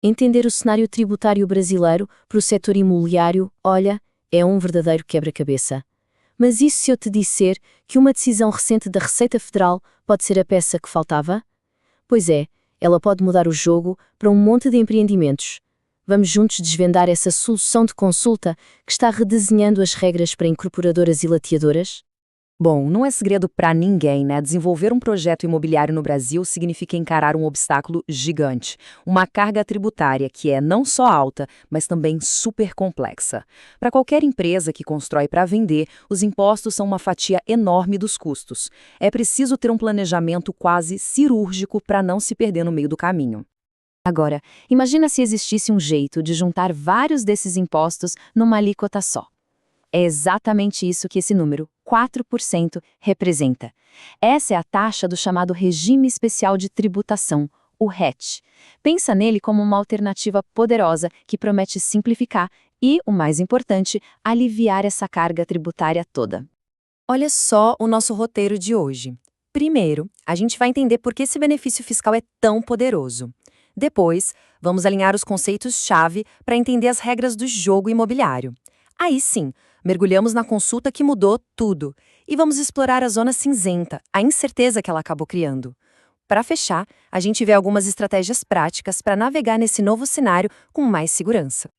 Entender o cenário tributário brasileiro para o setor imobiliário, olha, é um verdadeiro quebra-cabeça. Mas e se eu te disser que uma decisão recente da Receita Federal pode ser a peça que faltava? Pois é, ela pode mudar o jogo para um monte de empreendimentos. Vamos juntos desvendar essa solução de consulta que está redesenhando as regras para incorporadoras e lateadoras? Bom, não é segredo para ninguém, né? Desenvolver um projeto imobiliário no Brasil significa encarar um obstáculo gigante, uma carga tributária que é não só alta, mas também super complexa. Para qualquer empresa que constrói para vender, os impostos são uma fatia enorme dos custos. É preciso ter um planejamento quase cirúrgico para não se perder no meio do caminho. Agora, imagina se existisse um jeito de juntar vários desses impostos numa alíquota só. É exatamente isso que esse número, 4%, representa. Essa é a taxa do chamado Regime Especial de Tributação, o RET. Pensa nele como uma alternativa poderosa que promete simplificar e, o mais importante, aliviar essa carga tributária toda. Olha só o nosso roteiro de hoje. Primeiro, a gente vai entender por que esse benefício fiscal é tão poderoso. Depois, vamos alinhar os conceitos-chave para entender as regras do jogo imobiliário. Aí sim, mergulhamos na consulta que mudou tudo e vamos explorar a zona cinzenta, a incerteza que ela acabou criando. Para fechar, a gente vê algumas estratégias práticas para navegar nesse novo cenário com mais segurança.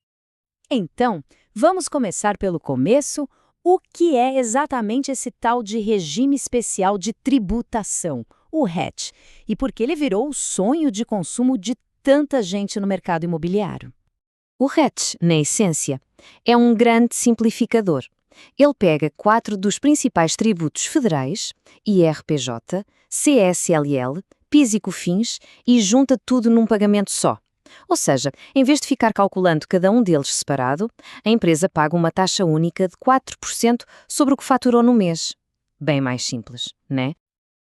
Então, vamos começar pelo começo. O que é exatamente esse tal de regime especial de tributação, o RET, e por que ele virou o sonho de consumo de tanta gente no mercado imobiliário? O RET, na essência, é um grande simplificador. Ele pega 4 dos principais tributos federais, IRPJ, CSLL, PIS e COFINS, e junta tudo num pagamento só. Ou seja, em vez de ficar calculando cada um deles separado, a empresa paga uma taxa única de 4% sobre o que faturou no mês. Bem mais simples, né?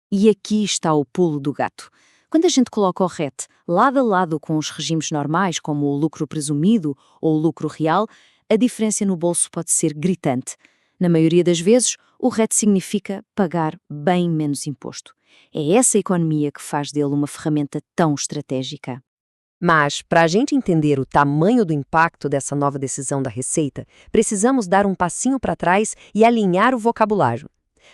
E aqui está o pulo do gato. Quando a gente coloca o RET lado a lado com os regimes normais, como o lucro presumido ou o lucro real, a diferença no bolso pode ser gritante. Na maioria das vezes, o RET significa pagar bem menos imposto. É essa economia que faz dele uma ferramenta tão estratégica. Mas, para a gente entender o tamanho do impacto dessa nova decisão da Receita, precisamos dar um passinho para trás e alinhar o vocabulário.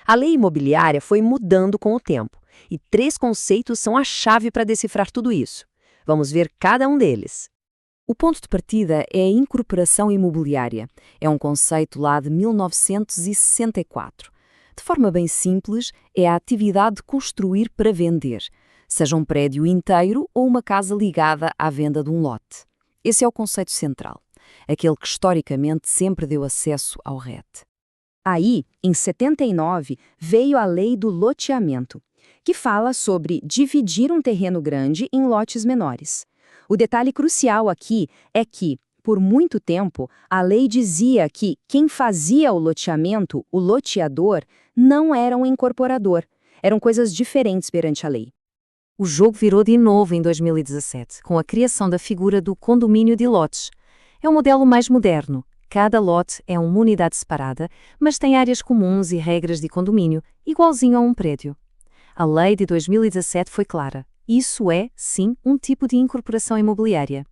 A lei imobiliária foi mudando com o tempo, e 3 conceitos são a chave para decifrar tudo isso. Vamos ver cada um deles. O ponto de partida é a incorporação imobiliária. É um conceito lá de 1964. De forma bem simples, é a atividade de construir para vender, seja um prédio inteiro ou uma casa ligada à venda de um lote. Esse é o conceito central, aquele que historicamente sempre deu acesso ao RET. Aí, em 79, veio a Lei do Loteamento, que fala sobre dividir um terreno grande em lotes menores. O detalhe crucial aqui é que, por muito tempo, a lei dizia que quem fazia o loteamento, o loteador, não era um incorporador. Eram coisas diferentes perante a lei. O jogo virou de novo em 2017, com a criação da figura do condomínio de lotes. É um modelo mais moderno. Cada lote é uma unidade separada, mas tem áreas comuns e regras de condomínio, igualzinho a um prédio. A lei de 2017 foi clara. Isso é, sim, um tipo de incorporação imobiliária.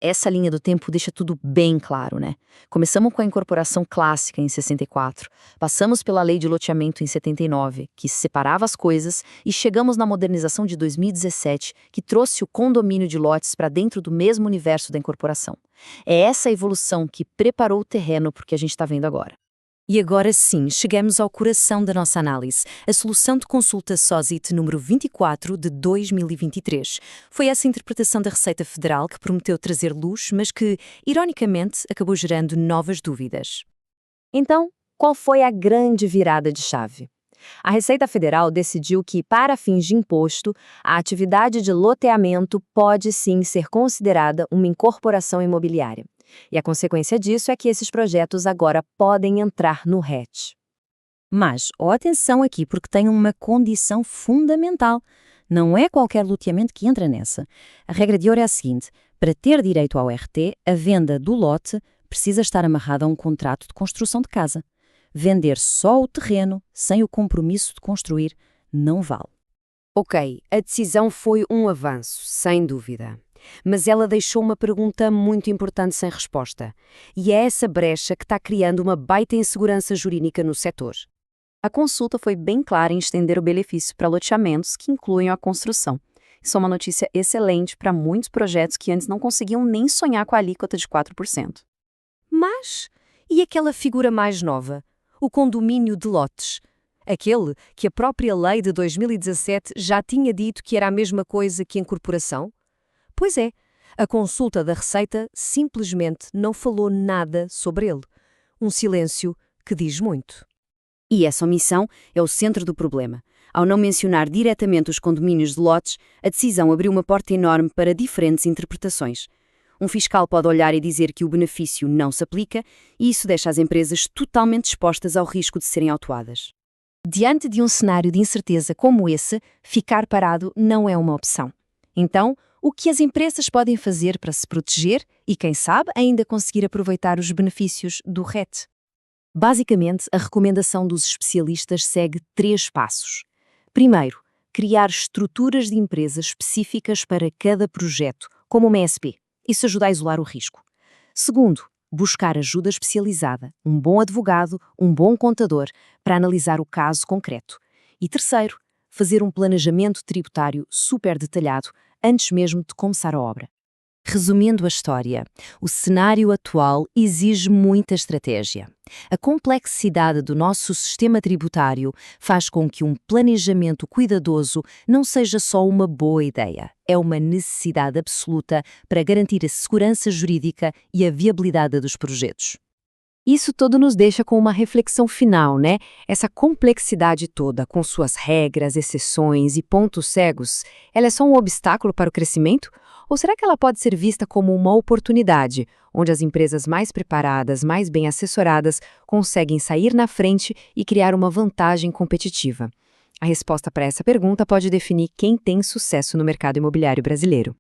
Essa linha do tempo deixa tudo bem claro, né? Começamos com a incorporação clássica em 64, passamos pela lei de loteamento em 79, que separava as coisas, e chegamos na modernização de 2017, que trouxe o condomínio de lotes para dentro do mesmo universo da incorporação. É essa evolução que preparou o terreno para o que a gente está vendo agora. E agora sim, chegamos ao coração da nossa análise, a solução de consulta SOSIT número 24 de 2023. Foi essa interpretação da Receita Federal que prometeu trazer luz, mas que, ironicamente, acabou gerando novas dúvidas. Então, qual foi a grande virada de chave? A Receita Federal decidiu que, para fins de imposto, a atividade de loteamento pode sim ser considerada uma incorporação imobiliária. E a consequência disso é que esses projetos agora podem entrar no RET. Mas, atenção aqui, porque tem uma condição fundamental. Não é qualquer loteamento que entra nessa. A regra de ouro é a seguinte: para ter direito ao RT, a venda do lote precisa estar amarrada a um contrato de construção de casa. Vender só o terreno, sem o compromisso de construir, não vale. Ok, a decisão foi um avanço, sem dúvida. Mas ela deixou uma pergunta muito importante sem resposta. E é essa brecha que está criando uma baita insegurança jurídica no setor. A consulta foi bem clara em estender o benefício para loteamentos que incluem a construção. Isso é uma notícia excelente para muitos projetos que antes não conseguiam nem sonhar com a alíquota de 4%. Mas, e aquela figura mais nova? O condomínio de lotes. Aquele que a própria lei de 2017 já tinha dito que era a mesma coisa que incorporação? Pois é, a consulta da Receita simplesmente não falou nada sobre ele. Um silêncio que diz muito. E essa omissão é o centro do problema. Ao não mencionar diretamente os condomínios de lotes, a decisão abriu uma porta enorme para diferentes interpretações. Um fiscal pode olhar e dizer que o benefício não se aplica, e isso deixa as empresas totalmente expostas ao risco de serem autuadas. Diante de um cenário de incerteza como esse, ficar parado não é uma opção. Então, o que as empresas podem fazer para se proteger e, quem sabe, ainda conseguir aproveitar os benefícios do RET? Basicamente, a recomendação dos especialistas segue 3 passos. Primeiro, criar estruturas de empresas específicas para cada projeto, como uma SP. Isso ajuda a isolar o risco. Segundo, buscar ajuda especializada, um bom advogado, um bom contador, para analisar o caso concreto. E terceiro, fazer um planejamento tributário super detalhado antes mesmo de começar a obra. Resumindo a história, o cenário atual exige muita estratégia. A complexidade do nosso sistema tributário faz com que um planejamento cuidadoso não seja só uma boa ideia, é uma necessidade absoluta para garantir a segurança jurídica e a viabilidade dos projetos. Isso tudo nos deixa com uma reflexão final, né? Essa complexidade toda, com suas regras, exceções e pontos cegos, ela é só um obstáculo para o crescimento? Ou será que ela pode ser vista como uma oportunidade, onde as empresas mais preparadas, mais bem assessoradas, conseguem sair na frente e criar uma vantagem competitiva? A resposta para essa pergunta pode definir quem tem sucesso no mercado imobiliário brasileiro.